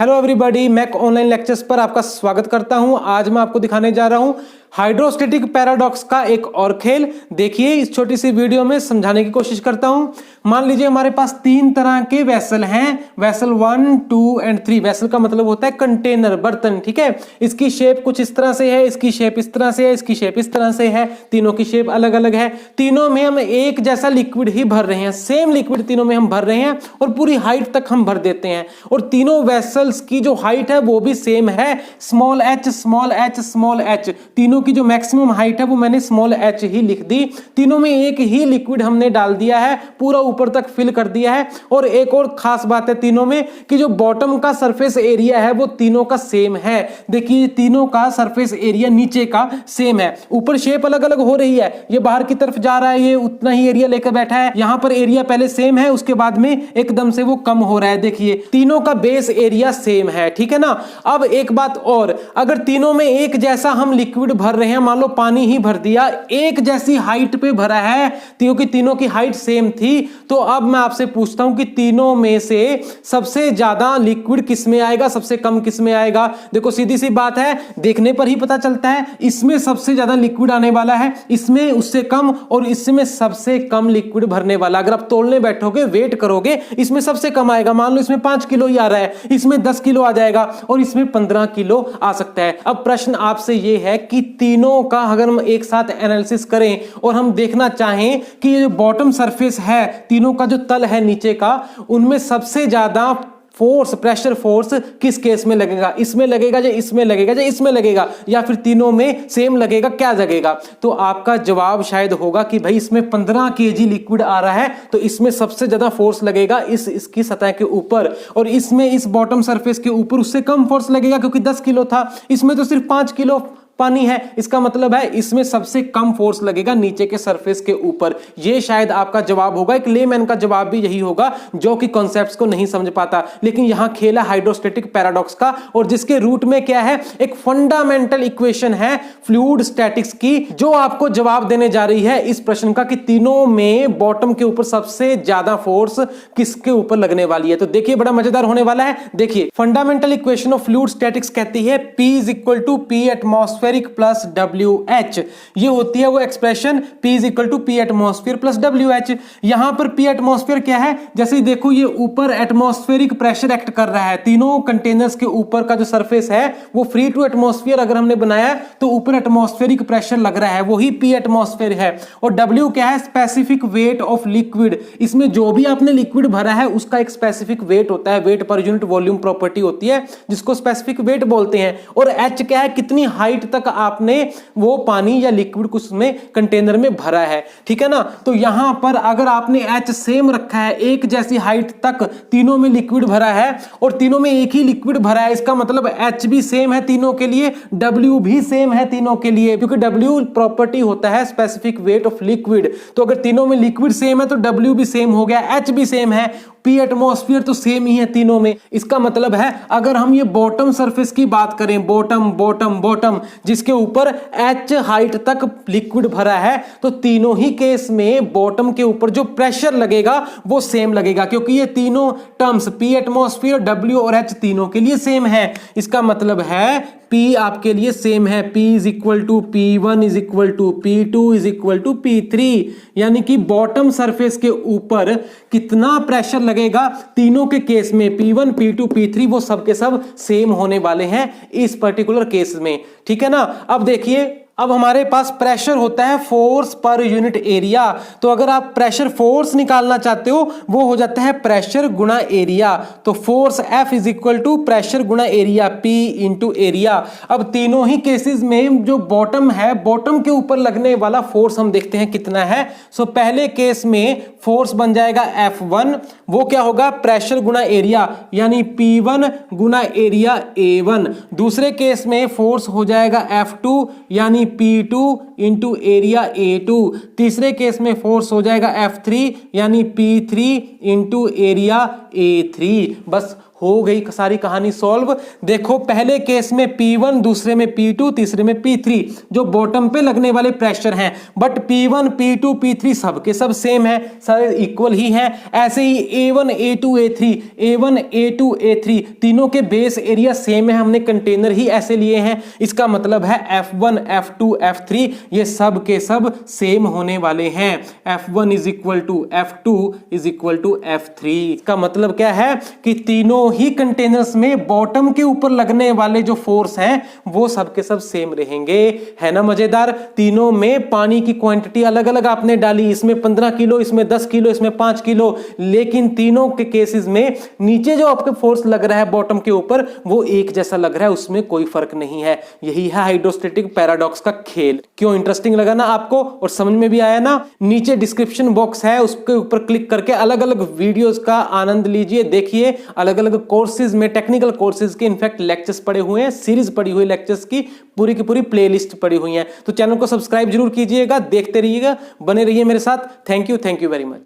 Hello everybody, MAC online lectures पर आपका स्वागत करता हूं। आज मैं आपको दिखाने जा रहा हूं हाइड्रोस्टैटिक पैराडॉक्स का एक और खेल। देखिए, इस छोटी सी वीडियो में समझाने की कोशिश करता हूं। मान लीजिए हमारे पास तीन तरह के वेसल हैं, वेसल 1, 2 एंड 3। वेसल का मतलब होता है कंटेनर, बर्तन। ठीक है, इसकी शेप कुछ इस तरह से है, इसकी शेप इस तरह से है, इसकी शेप इस तरह से है। तीनों की शेप अलग अलग है। तीनों में हम एक जैसा लिक्विड ही भर रहे हैं, सेम लिक्विड तीनों में हम भर रहे हैं और पूरी हाइट तक हम भर देते हैं। और तीनों वेसल्स की जो हाइट है वो भी सेम है, small H small H small H. तीनों की जो मैक्सिमम हाइट है वो मैंने स्मॉल एच ही लिख दी। तीनों में एक ही लिक्विड हमने डाल दिया है, पूरा ऊपर तक फिल कर दिया है। और एक और खास बात है तीनों में कि जो बॉटम का सरफेस एरिया है वो तीनों का सेम है। देखिए, तीनों का सरफेस एरिया नीचे का सेम है। ऊपर शेप अलग अलग हो रही है, ये बाहर की तरफ जा रहा है, ये उतना ही एरिया लेकर बैठा है। यहां पर एरिया पहले सेम है, उसके बाद में एकदम से वो कम हो रहा है। देखिए, तीनों का बेस एरिया सेम है। ठीक है ना। अब एक बात और, अगर तीनों में एक जैसा हम लिक्विड भर रहे हैं, मान लो पानी ही भर दिया, एक जैसी हाइट पे भरा है, क्योंकि तीनों की हाइट सेम थी, तो अब मैं आपसे पूछता हूं कि तीनों में से सबसे ज्यादा लिक्विड किस में आएगा, सबसे कम किस में आएगा। देखो, सीधी सी बात है, देखने पर ही पता चलता है। इसमें सबसे ज्यादा लिक्विड आने वाला है, इसमें उससे कम, और इसमें सबसे कम लिक्विड भरने वाला। अगर आप तोलने बैठोगे, वेट करोगे, इसमें सबसे कम आएगा। मान लो इसमें 5 किलो ही आ रहा है, इसमें 10 किलो आ जाएगा और इसमें 15 किलो आ सकता है। अब प्रश्न आपसे यह है कि तीनों का अगर हम एक साथ एनालिसिस करें और हम देखना चाहें कि ये जो बॉटम सरफेस है, तीनों का जो तल है नीचे का, उनमें सबसे ज्यादा फोर्स, प्रेशर फोर्स किस केस में लगेगा, इसमें लगेगा या इसमें लगेगा या इसमें लगेगा, या फिर तीनों में सेम लगेगा, क्या लगेगा। तो आपका जवाब शायद होगा कि भाई इसमें 15 केजी लिक्विड आ रहा है तो इसमें सबसे ज्यादा फोर्स लगेगा इसकी सतह के ऊपर, और इसमें इस बॉटम सरफेस के ऊपर उससे कम फोर्स लगेगा क्योंकि 10 किलो था, इसमें तो सिर्फ 5 किलो पानी है। इसका मतलब है इसमें सबसे कम फोर्स लगेगा नीचे के सरफेस के ऊपर। ये शायद आपका जवाब होगा। एक लेमैन का जवाब भी यही होगा जो कि कॉन्सेप्ट्स को नहीं समझ पाता। लेकिन यहां खेल है हाइड्रोस्टैटिक पैराडॉक्स का, और जिसके रूट में क्या है, एक फंडामेंटल इक्वेशन है फ्लूइड स्टैटिक्स की, जो आपको जवाब देने जा रही है इस प्रश्न का कि तीनों में बॉटम के ऊपर सबसे ज्यादा फोर्स किसके ऊपर लगने वाली है। तो देखिए, बड़ा मजेदार होने वाला है। देखिए, fundamental equation of fluid statics कहती है P is equal to P atmospheric plus WH। ये होती है वो expression P is equal to P atmosphere plus WH। यहां पर P एटमॉस्फेयर क्या है, जैसे देखो ये ऊपर एटमॉस्फेरिक प्रेशर एक्ट कर रहा है। तीनों कंटेनर्स के ऊपर का जो सरफेस है वो फ्री टू एटमॉस्फेयर अगर हमने बनाया तो ऊपर एटमॉस्फेरिक प्रेशर लग रहा है, वही P एटमॉस्फेयर है। और W क्या है, स्पेसिफिक वेट ऑफ लिक्विड। इसमें जो भी आपने लिक्विड भरा है उसका एक स्पेसिफिक वेट होता है, wait per unit volume property होती है जिसको स्पेसिफिक वेट बोलते हैं। और H क्या है, कितनी हाइट तक आपने वो पानी या लिक्विड कुछ में कंटेनर में भरा है। ठीक है ना। तो यहां पर अगर आपने H सेम रखा है, एक जैसी हाइट तक तीनों में लिक्विड भरा है और तीनों में एक ही लिक्विड भरा है, इसका मतलब H भी सेम है तीनों के लिए, W भी सेम है तीनों के लिए, क्योंकि W प्रॉपर्टी होता है स्पेसिफिक वेट ऑफ लिक्विड। तो अगर तीनों में लिक्विड सेम है तो W भी सेम हो गया, H भी सेम है, P एटमॉस्फेयर तो सेम ही है तीनों में। इसका मतलब है अगर हम ये बॉटम सरफेस की बात करें, बॉटम बॉटम बॉटम, जिसके ऊपर H हाइट तक लिक्विड भरा है, तो तीनों ही केस में बॉटम के ऊपर जो प्रेशर लगेगा वो सेम लगेगा, क्योंकि ये तीनों टर्म्स P एटमॉस्फेयर, W और H तीनों के लिए सेम है। इसका मतलब है P आपके लिए सेम है, P is equal to P1 is equal to P2 is equal to P3। यानी कि बॉटम सरफेस के ऊपर कितना प्रेशर लगेगा तीनों के केस में, P1 P2 P3, वो सब के सब सेम होने वाले हैं इस पर्टिकुलर केस में। ठीक है ना। अब देखिए, अब हमारे पास प्रेशर होता है फोर्स पर यूनिट एरिया। तो अगर आप प्रेशर फोर्स निकालना चाहते हो वो हो जाता है प्रेशर गुणा एरिया। तो force F is equal to pressure गुणा एरिया, P इंटू एरिया। अब तीनों ही केसेस में जो बॉटम है, बॉटम के ऊपर लगने वाला फोर्स हम देखते हैं कितना है। सो पहले केस में फोर्स बन जाएगा F1, वो क्या होगा, प्रेशर गुणा एरिया, यानी P1 गुणा एरिया A1। दूसरे केस में फोर्स हो जाएगा F2, यानी P2 इंटू एरिया A2। तीसरे केस में फोर्स हो जाएगा F3, यानी P3 इंटू एरिया A3। बस हो गई सारी कहानी सॉल्व। देखो पहले केस में P1, दूसरे में P2, तीसरे में P3 जो बॉटम पे लगने वाले प्रेशर हैं, बट P1, P2, P3 सब के सब सेम है, सारे इक्वल ही है। ऐसे ही A1, A2, A3 तीनों के बेस एरिया सेम है, हमने कंटेनर ही ऐसे लिए हैं। इसका मतलब है F1, F2, F3 ये सब के सब सेम होने वाले हैं। F1 is equal to F2 is equal to F3। इसका मतलब क्या है कि तीनों ही कंटेनर्स में बॉटम के ऊपर लगने वाले जो फोर्स हैं वो सब के सब सेम रहेंगे। है ना मजेदार। तीनों में पानी की क्वांटिटी अलग अलग आपने डाली, इसमें 15 किलो, इसमें 10 किलो, इसमें 5 किलो, लेकिन तीनों के केसेस में नीचे जो आपके फोर्स लग रहा है बॉटम के ऊपर वो एक जैसा लग रहा है, उसमें कोई फर्क नहीं है। यही है हाइड्रोस्टैटिक पैराडॉक्स का खेल। क्यों इंटरेस्टिंग लगा ना आपको और समझ में भी आया ना? नीचे डिस्क्रिप्शन बॉक्स है, उसके ऊपर क्लिक करके अलग अलग वीडियोस का आनंद लीजिए, देखिए। अलग अलग कोर्सेज में, टेक्निकल कोर्सेज के इनफैक्ट लेक्चर्स पड़े हुए हैं, सीरीज पड़ी हुई लेक्चर्स की पूरी की पूरी प्लेलिस्ट पड़ी हुई है। तो चैनल को सब्सक्राइब जरूर कीजिएगा, देखते रहिएगा, बने रहिए मेरे साथ। Thank you very much.